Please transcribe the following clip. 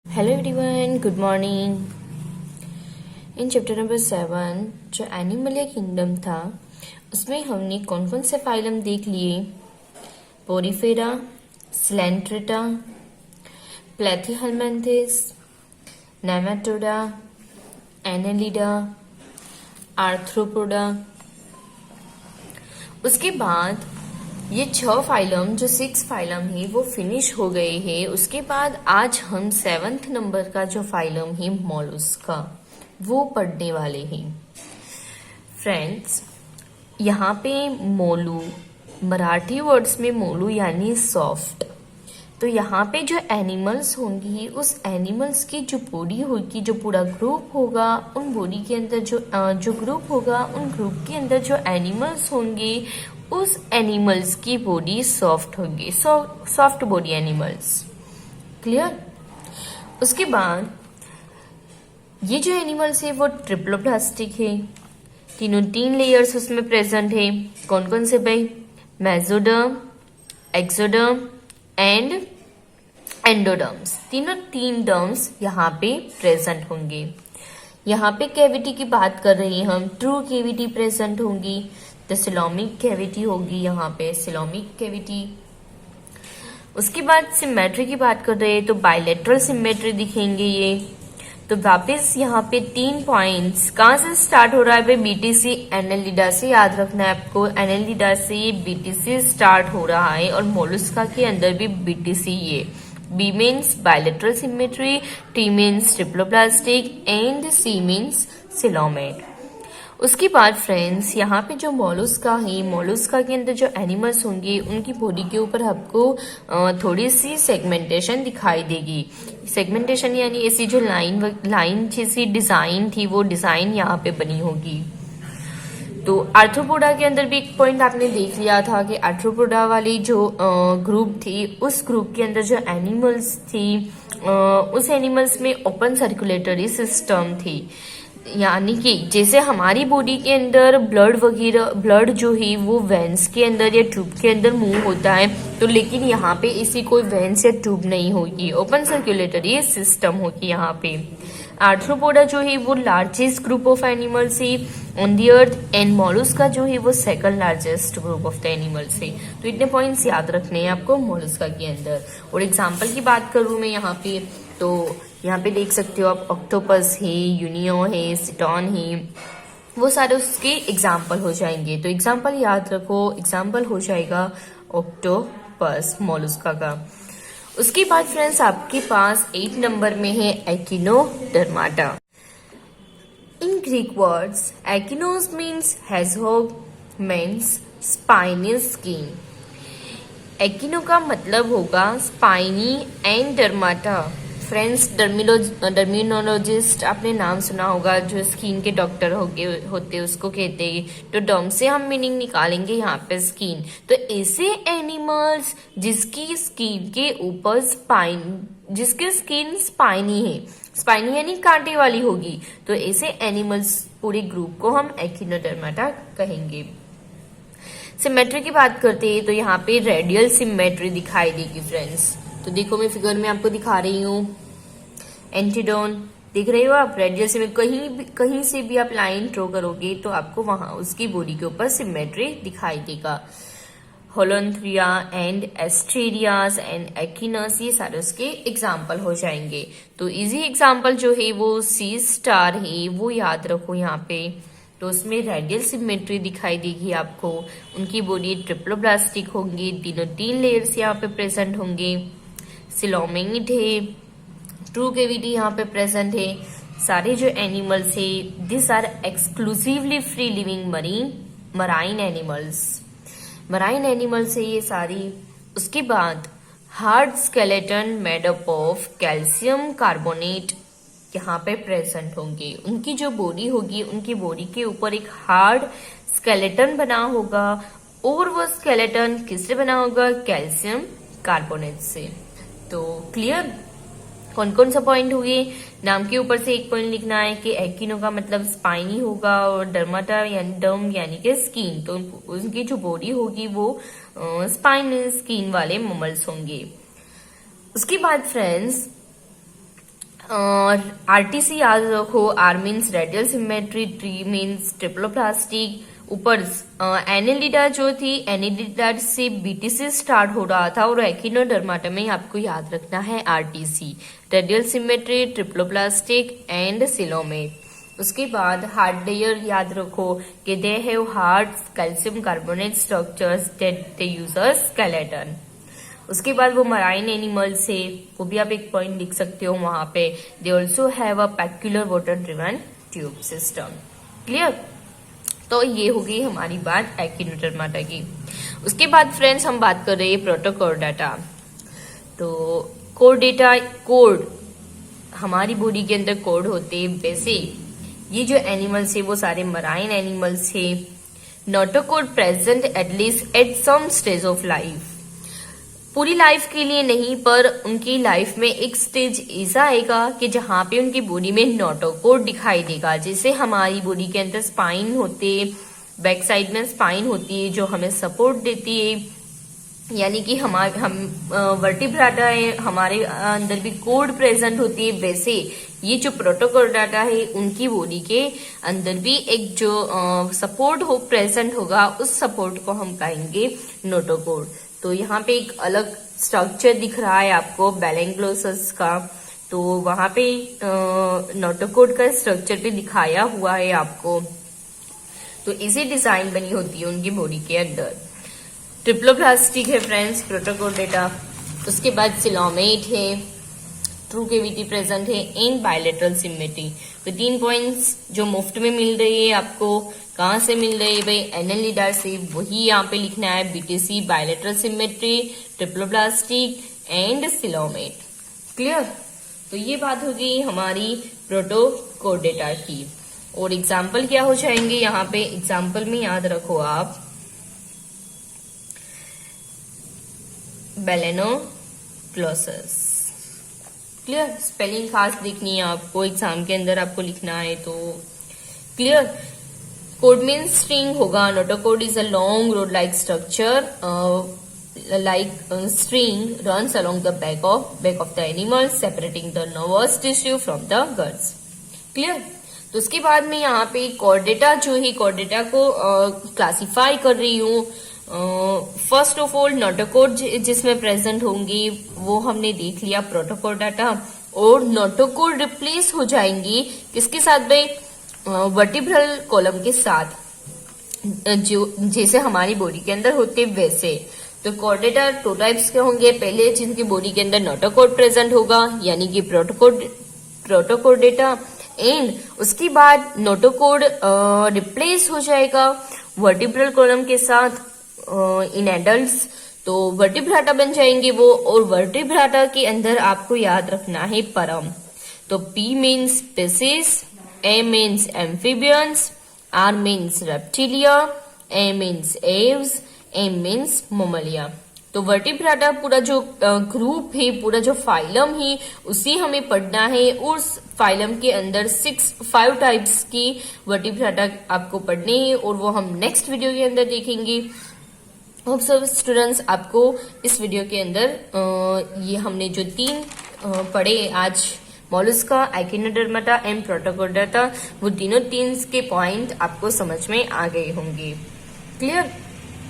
Hello everyone, good morning. In chapter number 7 जो animal या kingdom था उसमें हमने कौन कौन से फाइलम देख लिए। Porifera, coelenterata, platyhelminthes, nematoda, annelida, arthropoda. उसके बाद ये 6 फाइलम जो 6 फाइलम है वो फिनिश हो गए हैं। उसके बाद आज हम 7th नंबर का जो फाइलम है मोलस्का वो पढ़ने वाले हैं। फ्रेंड्स, यहाँ पे मोलू, मराठी वर्ड्स में मोलू यानी सॉफ्ट। तो यहाँ पे जो एनिमल्स होंगी उस एनिमल्स की जो बॉडी होगी, जो पूरा ग्रुप होगा, उन बॉडी के अंदर जो ग्रुप होगा, उन ग्रुप के अंदर जो एनिमल्स होंगे उस एनिमल्स की बॉडी सॉफ्ट होगी, सॉफ्ट बॉडी एनिमल्स। क्लियर। उसके बाद ये जो एनिमल्स है वो ट्रिप्लोप्लास्टिक है। तीन लेयर्स उसमें प्रेजेंट है। कौन कौन से भाई? Mesoderm, ectoderm and endoderms. तीन डर्म्स यहाँ पे प्रेजेंट होंगे। यहाँ पे कैविटी की बात कर रहे हैं हम, ट्रू कैविटी प्रेजेंट होंगी। तो सिलोमिक कैविटी होगी यहाँ पे, सिलोमिक कैविटी। उसके बाद सिमेट्री की बात कर रहे हैं तो बायलेटरल सिमेट्री दिखेंगे ये। तो वापस यहाँ पे 3 पॉइंट्स कहाँ से स्टार्ट हो रहा है? बीटीसी एनेलिडा से, याद रखना है आपको। एनेलिडा से ये बीटीसी स्टार्ट हो रहा है और मोलस्का के अंदर भी बीटीसी। ये B means bilateral symmetry, T means triploblastic and C means coelomate. उसके बाद फ्रेंड्स यहाँ पे जो मोलस्का है, मोलस्का के अंदर जो एनिमल्स होंगे उनकी बॉडी के ऊपर आपको थोड़ी सी सेगमेंटेशन दिखाई देगी। सेगमेंटेशन यानी ऐसी जो लाइन जैसी डिजाइन थी वो डिजाइन यहाँ पे बनी होगी। तो आर्थ्रोपोडा के अंदर भी एक पॉइंट आपने देख लिया था कि आर्थ्रोपोडा वाली जो ग्रुप थी उस ग्रुप के अंदर जो एनिमल्स थी उस एनिमल्स में ओपन सर्कुलेटरी सिस्टम थी। यानी कि जैसे हमारी बॉडी के अंदर ब्लड जो है वो वेंस के अंदर या ट्यूब के अंदर मूव होता है, तो लेकिन यहाँ पे इसी कोई वेंस या ट्यूब नहीं होगी, ओपन सर्कुलेटरी सिस्टम होगी यहाँ पे। आर्थ्रोपोडा जो है वो लार्जेस्ट ग्रुप ऑफ एनिमल्स है on the earth and Mollusca जो है वो second largest group of the animals है। तो इतने पॉइंट्स याद रखने हैं आपको मोलस्का के अंदर। और एग्जाम्पल की बात करूं मैं यहाँ पे, तो यहाँ पे देख सकते हो आप, ऑक्टोपस है, यूनियो है, सिटॉन है, वो सारे उसके एग्जाम्पल हो जाएंगे। तो एग्जाम्पल याद रखो, एग्जाम्पल हो जाएगा ऑक्टोपस मोलस्का का। उसके बाद फ्रेंड्स आपके पास 8 नंबर में है echinodermata. In Greek words echinos means hedgehog, means spiny skin. Echino का मतलब होगा spiny and dermata. Friends, dermatologist आपने नाम सुना होगा, जो स्किन के डॉक्टर होते उसको कहते हैं। तो डर्म से हम मीनिंग निकालेंगे यहाँ पे स्किन। तो ऐसे एनिमल्स जिसकी स्किन के ऊपर जिसकी स्किन स्पाइनी है, स्पाइनी यानी कांटे वाली होगी, तो ऐसे एनिमल्स पूरे ग्रुप को हम एकिनोडर्माटा कहेंगे। सिमेट्री की बात करते हैं तो यहाँ पे रेडियल सिमेट्री दिखाई देगी फ्रेंड्स। तो देखो मैं फिगर में आपको दिखा रही हूँ, एंटीडोन देख रहे हो आप। रेडियल सिमेट्री कहीं से भी आप लाइन ड्रॉ करोगे तो आपको वहां उसकी बॉडी के ऊपर सिमेट्री दिखाई देगा। होलोन्थ्रिया एंड एस्टेरियास एंड एकिनस, ये सारे उसके एग्जाम्पल हो जाएंगे। तो इजी एग्जाम्पल जो है वो सी स्टार है, वो याद रखो यहाँ पे। तो उसमें रेडियल सिमेट्री दिखाई देगी आपको। उनकी बॉडी ट्रिप्लोप्लास्टिक होंगी, 3 लेयर्स यहाँ पे प्रेजेंट होंगे। सिलोमेट है, ट्रू कैविटी यहाँ पे प्रेजेंट है। सारे जो एनिमल्स है this are exclusively free living marine animals. Marine animals है ये सारी। उसके बाद hard skeleton made up of calcium carbonate यहाँ पे प्रेजेंट होंगे। उनकी जो बॉडी होगी, उनकी बॉडी के ऊपर एक हार्ड स्केलेटन बना होगा और वो स्केलेटन किससे बना होगा? कैल्शियम कार्बोनेट से। तो क्लियर, कौन कौन सा पॉइंट हुए? नाम के ऊपर से एक पॉइंट लिखना है कि एकिनो का मतलब स्पाइनी होगा और डर्माटा यानी डर्म यानी कि स्किन। तो उनकी जो बॉडी होगी वो स्पाइन स्किन वाले ममल्स होंगे। उसके बाद फ्रेंड्स और आरटीसी याद रखो, R means radial symmetry, T means triploblastic. ऊपर एनेलिडा जो थी, एनेलिडा से बीटीसी स्टार्ट हो रहा था, और एकिनोडर्माटा में आपको याद रखना है RTC, radial symmetry, ट्रिप्लोप्लास्टिक and coelomate. उसके बाद हार्ड लेयर याद रखो कि they have hard calcium carbonate structures that they use a skeleton. उसके बाद वो मराइन एनिमल्स है, वो भी आप एक पॉइंट लिख सकते हो वहां पे। They also have a peculiar water driven tube system. Clear? तो ये हो गई हमारी बात एकिनोडर्माटा की। उसके बाद फ्रेंड्स हम बात कर रहे हैं प्रोटोकोर्डाटा। तो कोर्डेटा, कोड हमारी बॉडी के अंदर कोड होते हैं। वैसे ये जो एनिमल्स है वो सारे मराइन एनिमल्स है। Notochord present at least at some stage of life, पूरी लाइफ के लिए नहीं, पर उनकी लाइफ में एक स्टेज ऐसा आएगा कि जहां पे उनकी बॉडी में नोटोकोड दिखाई देगा। जैसे हमारी बॉडी के अंदर स्पाइन होते, बैक साइड में स्पाइन होती है जो हमें सपोर्ट देती है, यानी कि हम वर्टिब्राटा है, हमारे अंदर भी कोड प्रेजेंट होती है। वैसे ये जो प्रोटोकोर्डाटा है उनकी बॉडी के अंदर भी एक जो सपोर्ट हो प्रेजेंट होगा, उस सपोर्ट को हम कहेंगे नोटोकोड। तो यहाँ पे एक अलग स्ट्रक्चर दिख रहा है आपको बेलेंग्लोसस का, तो वहां पे नोटोकोड का स्ट्रक्चर भी दिखाया हुआ है आपको। तो इसी डिजाइन बनी होती है उनकी बॉडी के अंदर। ट्रिप्लोप्लास्टिक है फ्रेंड्स प्रोटोकोर्डेटा। उसके बाद सिलोमेट है, ट्रू कैविटी प्रेजेंट है, इन बायलेटरल सिमेट्री। तो 3 पॉइंट्स जो मुफ्त में मिल रही है आपको, कहां से मिल रही है भाई? एनेलिडा से, वही यहाँ पे लिखना है, BTC, bilateral symmetry, ट्रिप्लोप्लास्टिक and coelomate. Clear? तो ये बात होगी हमारी प्रोटोकोर्डेटा की। और एग्जाम्पल क्या हो जाएंगे यहाँ पे? एग्जाम्पल में याद रखो आप बेलेनोक्लोसस। क्लियर? स्पेलिंग खास देखनी है आपको, एग्जाम के अंदर आपको लिखना है तो क्लियर। कोड मीन स्ट्रिंग होगा। Notochord is a long road like structure like string runs along the back of the animal, separating the nervous tissue from the guts. Clear? तो उसके बाद में यहाँ पे कॉर्डेटा जो है, कॉर्डेटा को क्लासिफाई कर रही हूँ। फर्स्ट ऑफ ऑल नोटोकोड जिसमें प्रेजेंट होंगी वो हमने देख लिया, प्रोटोकोर्डाटा। और नोटोकोड रिप्लेस हो जाएंगी किसके साथ भाई? वर्टिब्रल कॉलम के साथ, जो जैसे हमारी बॉडी के अंदर होते वैसे। तो कॉर्डेटा 2 टाइप्स के होंगे। पहले जिनकी बॉडी के अंदर नोटोकोड प्रेजेंट होगा, यानी कि प्रोटोकोर्डेटा, एंड उसके बाद नोटोकोड रिप्लेस हो जाएगा वर्टिब्रल कॉलम के साथ इन एडल्ट्स। तो वर्टिब्राटा बन जाएंगे वो। और वर्टिब्राटा के अंदर आपको याद रखना है परम। तो P means species, A means amphibians, R means reptilia, A means aves, M means mammalia. तो वर्टिब्राटा पूरा जो ग्रुप है, पूरा जो फाइलम है, उसी हमें पढ़ना है। उस फाइलम के अंदर 5 टाइप्स की वर्टिब्राटा आपको पढ़ने हैं, और वो हम नेक्स्ट वीडियो के अंदर देखेंगे। होप सो स्टूडेंट्स आपको इस वीडियो के अंदर ये हमने जो 3 पढ़े आज, मोलस्का, एकिनोडर्माटा एंड प्रोटोकोर्डाटा, वो तीनों 3 के पॉइंट आपको समझ में आ गए होंगे। क्लियर?